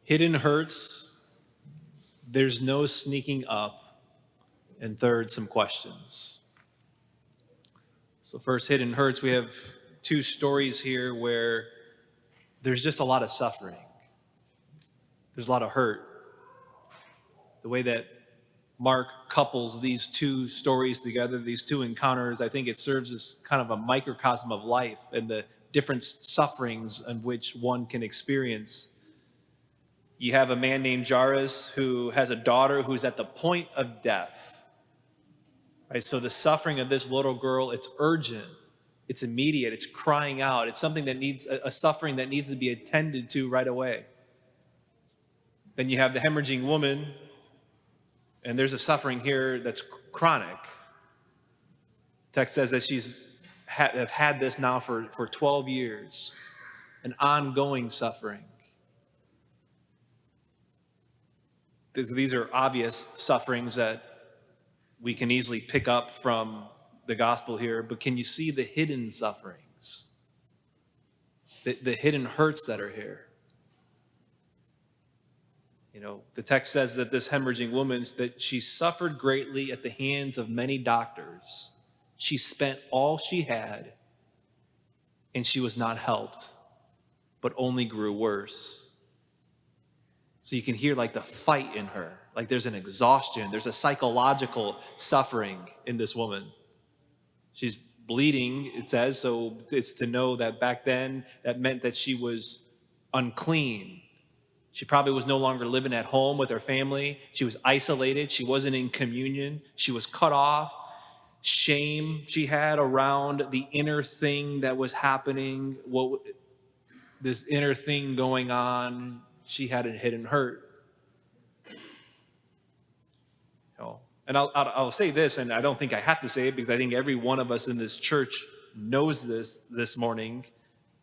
Hidden hurts, there's no sneaking up, and third, some questions. So first, hidden hurts, we have two stories here where there's just a lot of suffering. There's a lot of hurt. The way that Mark couples these two stories together, these two encounters, I think it serves as kind of a microcosm of life and the different sufferings in which one can experience. You have a man named Jairus who has a daughter who's at the point of death. Right? So the suffering of this little girl, it's urgent, it's immediate, it's crying out. It's something that needs a suffering that needs to be attended to right away. Then you have the hemorrhaging woman, and there's a suffering here that's chronic. Text says that she's have had this now for 12 years, an ongoing suffering. These are obvious sufferings that we can easily pick up from the gospel here, but can you see the hidden sufferings? The hidden hurts that are here? You know, the text says that this hemorrhaging woman, that she suffered greatly at the hands of many doctors. She spent all she had, and she was not helped, but only grew worse. So you can hear like the fight in her. Like there's an exhaustion. There's a psychological suffering in this woman. She's bleeding, it says, so it's to know that back then that meant that she was unclean. She probably was no longer living at home with her family. She was isolated. She wasn't in communion. She was cut off. Shame she had around the inner thing that was happening, this inner thing going on. She had a hidden hurt. And I'll say this, and I don't think I have to say it because I think every one of us in this church knows this morning,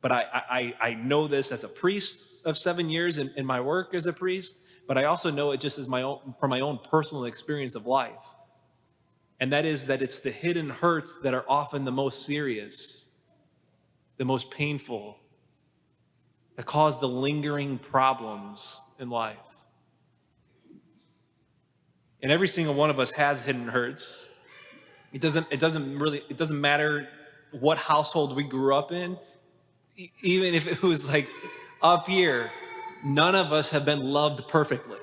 but I know this as a priest of 7 years in my work as a priest, but I also know it just as from my own personal experience of life. And that is that it's the hidden hurts that are often the most serious, the most painful, that cause the lingering problems in life. And every single one of us has hidden hurts. It doesn't matter what household we grew up in. Even if it was like up here, none of us have been loved perfectly.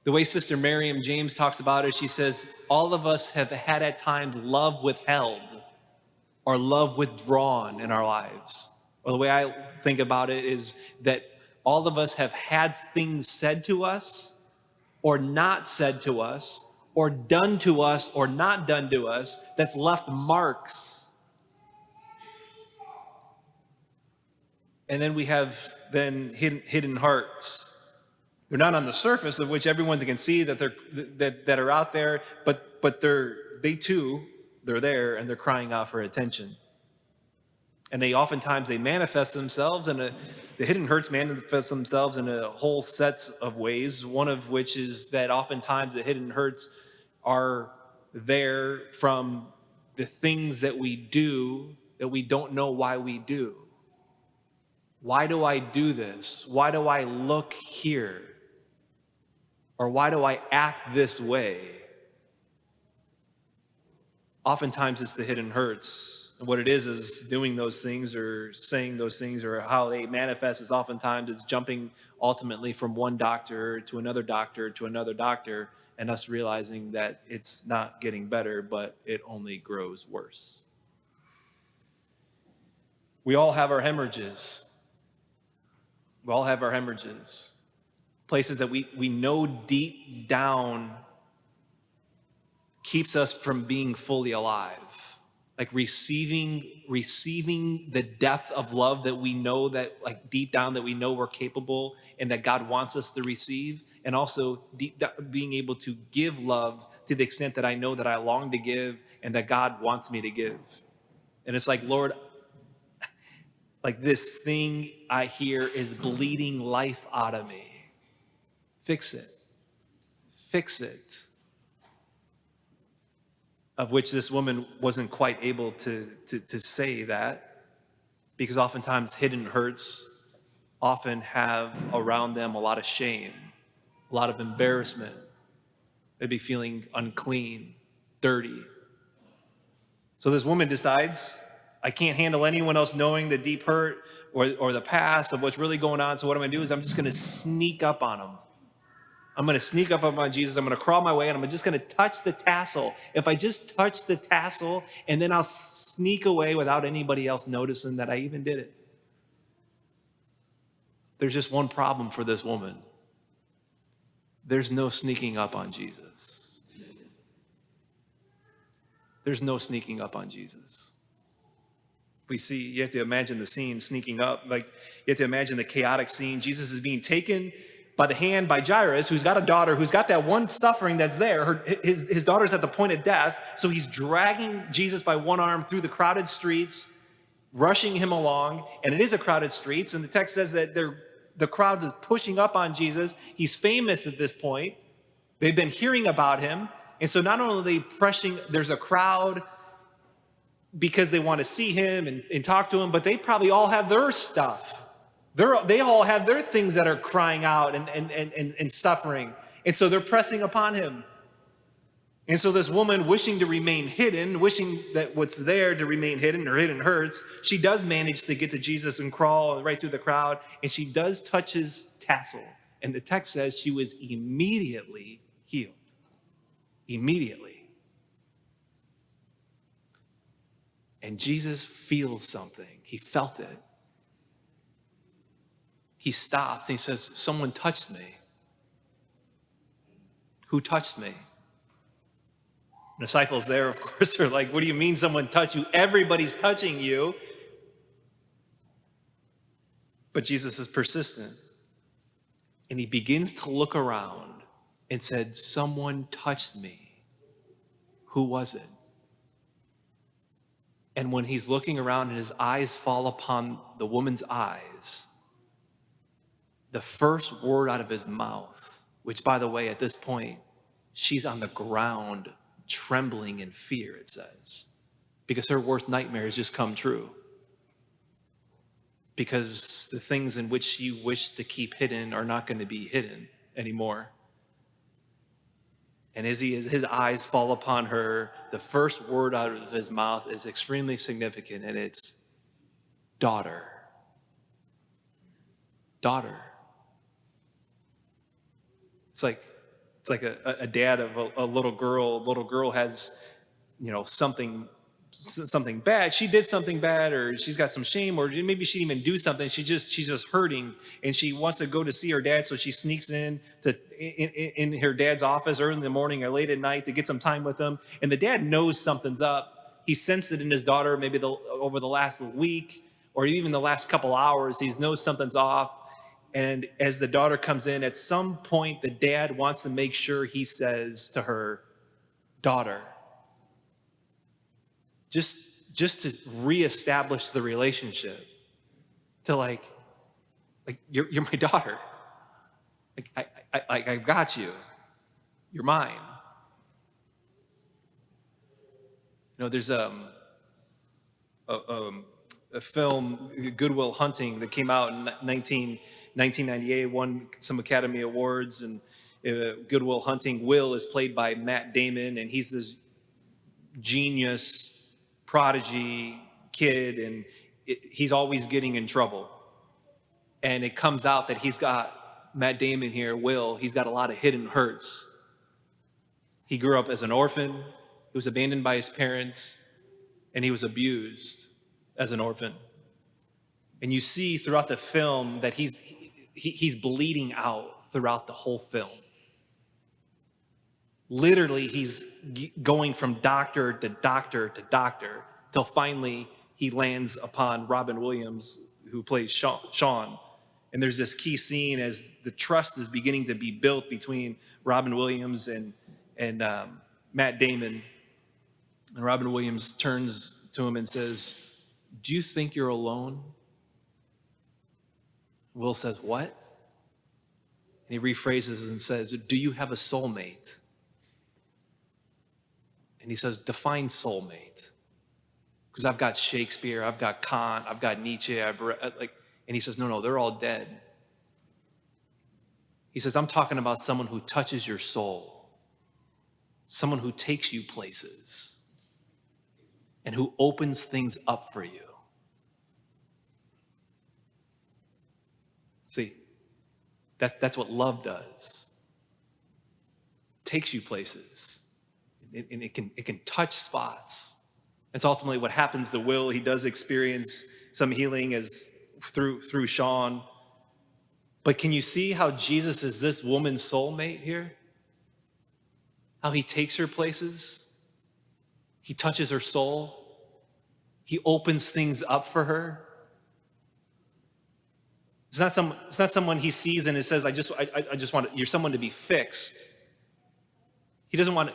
The way Sister Miriam James talks about it, she says, all of us have had at times love withheld or love withdrawn in our lives. Or the way I think about it is that all of us have had things said to us or not said to us or done to us or not done to us that's left marks. And then we have hidden hearts. They're not on the surface, of which everyone can see that that are out there, but they're there and they're crying out for attention. And they oftentimes manifest themselves, and the hidden hurts manifest themselves in a whole set of ways. One of which is that oftentimes the hidden hurts are there from the things that we do that we don't know why we do. Why do I do this? Why do I look here? Or why do I act this way? Oftentimes it's the hidden hurts. And what it is doing those things or saying those things, or how they manifest is oftentimes it's jumping ultimately from one doctor to another doctor to another doctor, and us realizing that it's not getting better, but it only grows worse. We all have our hemorrhages. We all have our hemorrhages. Places that we know deep down keeps us from being fully alive. Like receiving the depth of love that we know that, like deep down, that we know we're capable and that God wants us to receive. And also deep down, being able to give love to the extent that I know that I long to give and that God wants me to give. And it's like, Lord, like this thing I hear is bleeding life out of me. Fix it. Fix it. Of which this woman wasn't quite able to say that, because oftentimes hidden hurts often have around them a lot of shame, a lot of embarrassment, maybe feeling unclean, dirty. So this woman decides, I can't handle anyone else knowing the deep hurt or the past of what's really going on. So what I'm going to do is I'm just going to sneak up on him. I'm going to sneak up on Jesus. I'm going to crawl my way and I'm just going to touch the tassel. If I just touch the tassel, and then I'll sneak away without anybody else noticing that I even did it. There's just one problem for this woman. There's no sneaking up on Jesus. There's no sneaking up on Jesus. We see, you have to imagine the scene sneaking up. Like, you have to imagine the chaotic scene. Jesus is being taken by the hand by Jairus, who's got a daughter, who's got that one suffering that's there. His daughter's at the point of death. So he's dragging Jesus by one arm through the crowded streets, rushing him along. And it is a crowded streets. And the text says that the crowd is pushing up on Jesus. He's famous at this point. They've been hearing about him. And so not only are they pressing, there's a crowd because they want to see him and talk to him, but they probably all have their stuff. They all have their things that are crying out and suffering. And so they're pressing upon him. And so this woman, wishing to remain hidden, wishing that what's there to remain hidden, or hidden hurts, she does manage to get to Jesus and crawl right through the crowd. And she does touch his tassel. And the text says she was immediately healed. Immediately. And Jesus feels something. He felt it. He stops and he says, someone touched me. Who touched me? The disciples there, of course, are like, what do you mean someone touched you? Everybody's touching you. But Jesus is persistent. And he begins to look around and said, someone touched me. Who was it? And when he's looking around and his eyes fall upon the woman's eyes, the first word out of his mouth, which, by the way, at this point, she's on the ground trembling in fear, it says, because her worst nightmare has just come true. Because the things in which she wished to keep hidden are not going to be hidden anymore. And as his eyes fall upon her, the first word out of his mouth is extremely significant, and it's daughter. Daughter. It's like a dad of a little girl. A little girl has, something bad. She did something bad, or she's got some shame, or maybe she didn't even do something. She's just hurting, and she wants to go to see her dad. So she sneaks in her dad's office early in the morning or late at night to get some time with him. And the dad knows something's up. He sensed it in his daughter, maybe over the last week or even the last couple hours. He knows something's off. And as the daughter comes in, at some point, the dad wants to make sure he says to her, daughter, just to reestablish the relationship, to like you're my daughter. I've got you. You're mine. There's a film, Good Will Hunting, that came out in 1998, won some Academy Awards, and Good Will Hunting. Will is played by Matt Damon, and he's this genius, prodigy kid, and he's always getting in trouble. And it comes out that he's got, Matt Damon here, Will, he's got a lot of hidden hurts. He grew up as an orphan. He was abandoned by his parents, and he was abused as an orphan. And you see throughout the film that he's bleeding out throughout the whole film. Literally, he's going from doctor to doctor to doctor till finally he lands upon Robin Williams, who plays Sean. And there's this key scene as the trust is beginning to be built between Robin Williams and Matt Damon. And Robin Williams turns to him and says, do you think you're alone? Will says, what? And he rephrases and says, do you have a soulmate? And he says, define soulmate. Because I've got Shakespeare, I've got Kant, I've got Nietzsche, and And he says, no, they're all dead. He says, I'm talking about someone who touches your soul, someone who takes you places, and who opens things up for you. See, that's what love does. Takes you places, and it can touch spots. That's ultimately what happens to Will. He does experience some healing as through Sean. But can you see how Jesus is this woman's soulmate here? How he takes her places. He touches her soul. He opens things up for her. It's not someone he sees and it says, I just want you're someone to be fixed. He doesn't want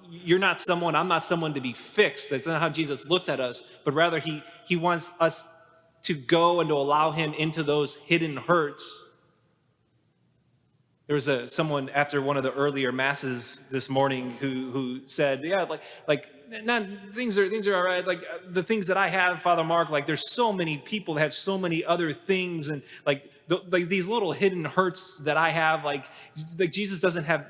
you're not someone, I'm not someone to be fixed. That's not how Jesus looks at us, but rather he wants us to go and to allow him into those hidden hurts. There was someone after one of the earlier masses this morning who said, yeah, not things are all right. Like the things that I have, Father Mark, like there's so many people that have so many other things, and like these little hidden hurts that I have, like Jesus doesn't have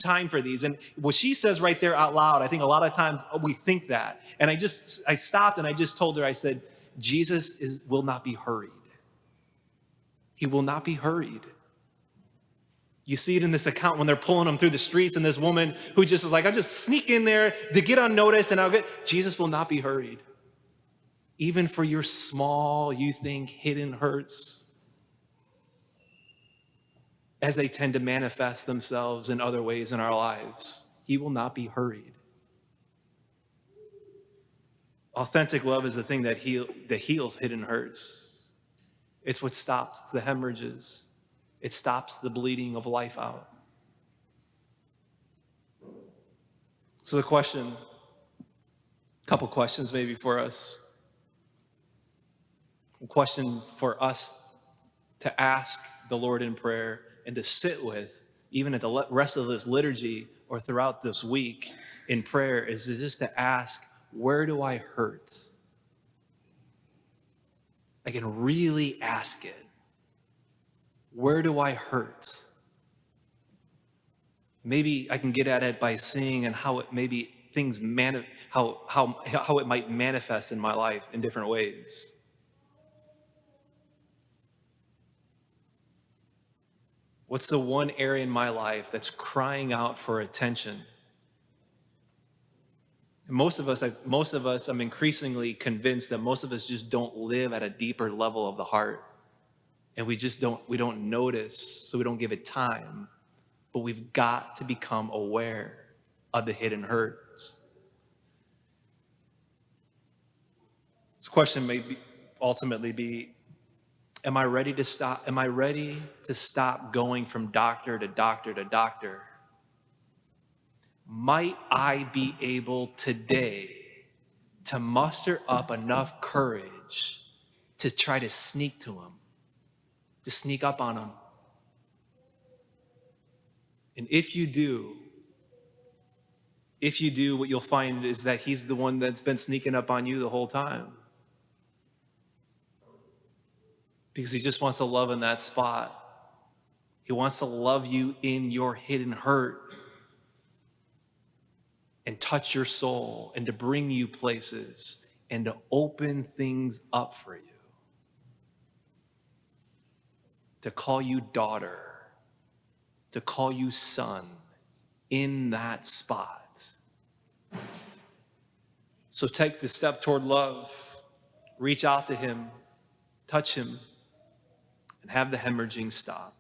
time for these. And what she says right there out loud, I think a lot of times we think that. And I stopped and I just told her, I said, Jesus will not be hurried. He will not be hurried. You see it in this account when they're pulling him through the streets, and this woman who just is like, I'll just sneak in there to get unnoticed and Jesus will not be hurried. Even for your small, you think, hidden hurts, as they tend to manifest themselves in other ways in our lives, he will not be hurried. Authentic love is the thing that heals hidden hurts. It's what stops the hemorrhages. It stops the bleeding of life out. So a couple questions maybe for us. A question for us to ask the Lord in prayer and to sit with, even at the rest of this liturgy or throughout this week in prayer, is just to ask, where do I hurt? I can really ask it. Where do I hurt? Maybe I can get at it by seeing and how it maybe how it might manifest in my life in different ways. What's the one area in my life that's crying out for attention? And most of us, I'm increasingly convinced that most of us just don't live at a deeper level of the heart. And we don't notice, so we don't give it time. But we've got to become aware of the hidden hurts. This question may ultimately be, am I ready to stop? Am I ready to stop going from doctor to doctor to doctor? Might I be able today to muster up enough courage to try to sneak to him? To sneak up on him. And if you do, what you'll find is that he's the one that's been sneaking up on you the whole time. Because he just wants to love in that spot. He wants to love you in your hidden hurt and touch your soul and to bring you places and to open things up for you. To call you daughter, to call you son in that spot. So take the step toward love, reach out to him, touch him, and have the hemorrhaging stop.